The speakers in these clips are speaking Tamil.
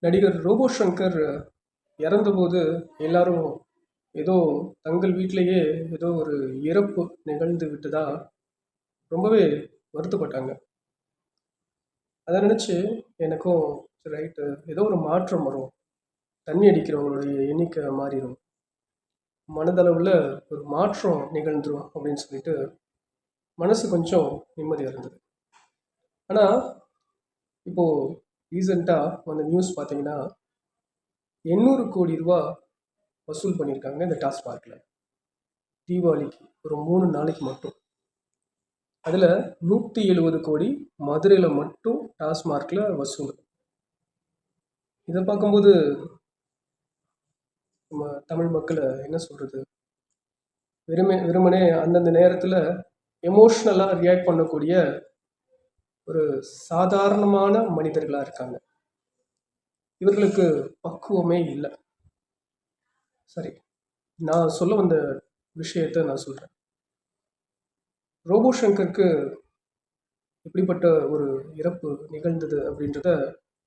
நடிகர் ரோபோ சங்கர் இறந்தபோது எல்லாரும் ஏதோ தங்கள் வீட்டிலேயே ஏதோ ஒரு இறப்பு நிகழ்ந்து விட்டதா ரொம்பவே வருத்தப்பட்டாங்க. அதை நினச்சி எனக்கும் ரைட்டு ஏதோ ஒரு மாற்றம் வரும், தண்ணி அடிக்கிறவங்களுடைய எண்ணிக்கை மாறிடும், மனதளவில் ஒரு மாற்றம் நிகழ்ந்துரும் அப்படின்னு சொல்லிட்டு மனசு கொஞ்சம் நிம்மதியாக இருந்தது. ஆனால் இப்போது ரீசெண்டாக வந்த நியூஸ் பார்த்தீங்கன்னா 800 கோடி ரூபா வசூல் பண்ணியிருக்காங்க இந்த டாஸ்மார்க்கில் தீபாவளிக்கு ஒரு 3 நாளைக்கு மட்டும். அதில் 170 கோடி மதுரையில் மட்டும் டாஸ்மார்க்கில் வசூல். இதை பார்க்கும்போது நம்ம தமிழ் மக்களை என்ன சொல்கிறது, வெறுமனே அந்தந்த நேரத்தில் எமோஷ்னலாக ரியாக்ட் பண்ணக்கூடிய ஒரு சாதாரணமான மனிதர்களாக இருக்காங்க. இவர்களுக்கு பக்குவமே இல்லை. சரி, நான் சொல்ல வந்த விஷயத்தை நான் சொல்கிறேன். ரோபோ சங்கருக்கு எப்படிப்பட்ட ஒரு இறப்பு நிகழ்ந்தது அப்படின்றத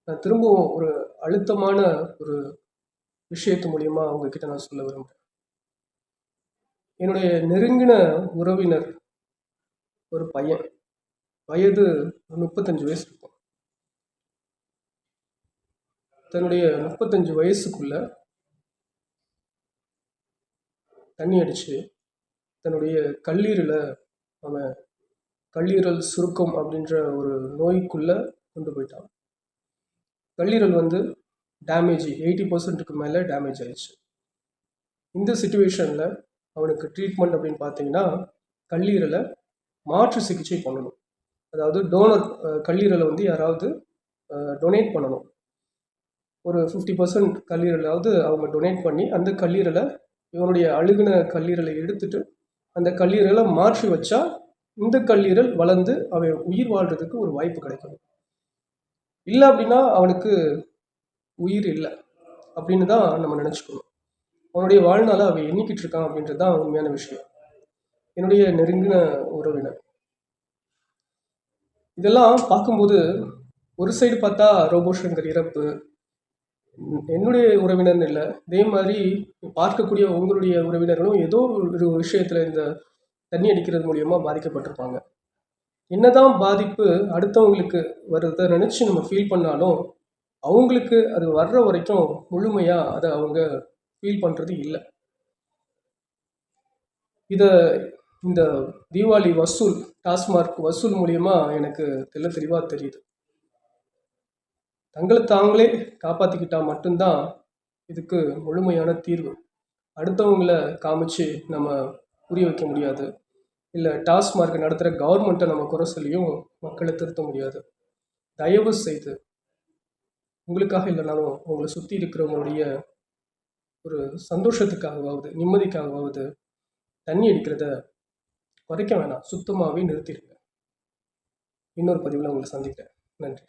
நான் திரும்பவும் ஒரு அழுத்தமான ஒரு விஷயத்து மூலியமா அவங்கக்கிட்ட நான் சொல்ல விரும்புகிறேன். என்னுடைய நெருங்கின உறவினர் ஒரு பையன், வயது 35 வயசு இருக்கும். தன்னுடைய 35 வயசுக்குள்ள தண்ணி அடித்து தன்னுடைய கல்லீரலை அவன் கல்லீரல் சுருக்கம் அப்படின்ற ஒரு நோய்க்குள்ளே கொண்டு போயிட்டான். கல்லீரல் டேமேஜ் 80%க்கு மேலே டேமேஜ் ஆயிடுச்சு. இந்த சுச்சுவேஷனில் அவனுக்கு ட்ரீட்மெண்ட் அப்படின்னு பார்த்தீங்கன்னா கல்லீரலை மாற்று சிகிச்சை பண்ணணும். அதாவது டோனர் கல்லீரலை யாராவது டொனேட் பண்ணணும். ஒரு 50% கல்லீரலாவது அவங்க டொனேட் பண்ணி அந்த கல்லீரலை, இவனுடைய அழுகின கல்லீரலை எடுத்துட்டு அந்த கல்லீரலை மாற்றி வச்சா இந்த கல்லீரல் வளர்ந்து அவன் உயிர் வாழ்கிறதுக்கு ஒரு வாய்ப்பு கிடைக்கும். இல்லை அப்படின்னா அவனுக்கு உயிர் இல்லை அப்படின்னு தான் நம்ம நினச்சிக்கணும். அவனுடைய வாழ்நாளை அவன் எண்ணிக்கிட்டு இருக்கான் அப்படின்றது தான் உண்மையான விஷயம். என்னுடைய நெருங்கின உறவினர். இதெல்லாம் பார்க்கும்போது ஒரு சைடு பார்த்தா ரோபோ சங்கர் இறப்பு என்னுடைய உறவினர்னு இல்லை, இதே மாதிரி பார்க்கக்கூடிய உங்களுடைய உறவினர்களும் ஏதோ ஒரு விஷயத்தில் இந்த தண்ணி அடிக்கிறது மூலியமாக பாதிக்கப்பட்டிருப்பாங்க. என்னதான் பாதிப்பு அடுத்தவங்களுக்கு வர்றதை நினச்சி நம்ம ஃபீல் பண்ணாலும் அவங்களுக்கு அது வர்ற வரைக்கும் முழுமையாக அதை அவங்க ஃபீல் பண்ணுறது இல்லை. இதை இந்த தீபாவளி வசூல், டாஸ்மார்க் வசூல் மூலியமாக எனக்கு தெளிவாக தெரியுது. தங்களை தாங்களே காப்பாற்றிக்கிட்டால் மட்டும்தான் இதுக்கு முழுமையான தீர்வு. அடுத்தவங்களை காமிச்சு நம்ம புரிய வைக்க முடியாது. இல்லை டாஸ்மார்க் நடத்துகிற கவர்மெண்ட்டை நம்ம குறை சொல்லியும் மக்களை திருத்த முடியாது. தயவு செய்து உங்களுக்காக இல்லைனாலும் உங்களை சுற்றி இருக்கிறவங்களுடைய ஒரு சந்தோஷத்துக்காகவாவது நிம்மதிக்காகவாவது தண்ணி அடிக்கிறத குறைக்க வேணாம், சுத்தமாகவே நிறுத்திடுங்க. இன்னொரு பதிவில் உங்களை சந்திக்கிறேன். நன்றி.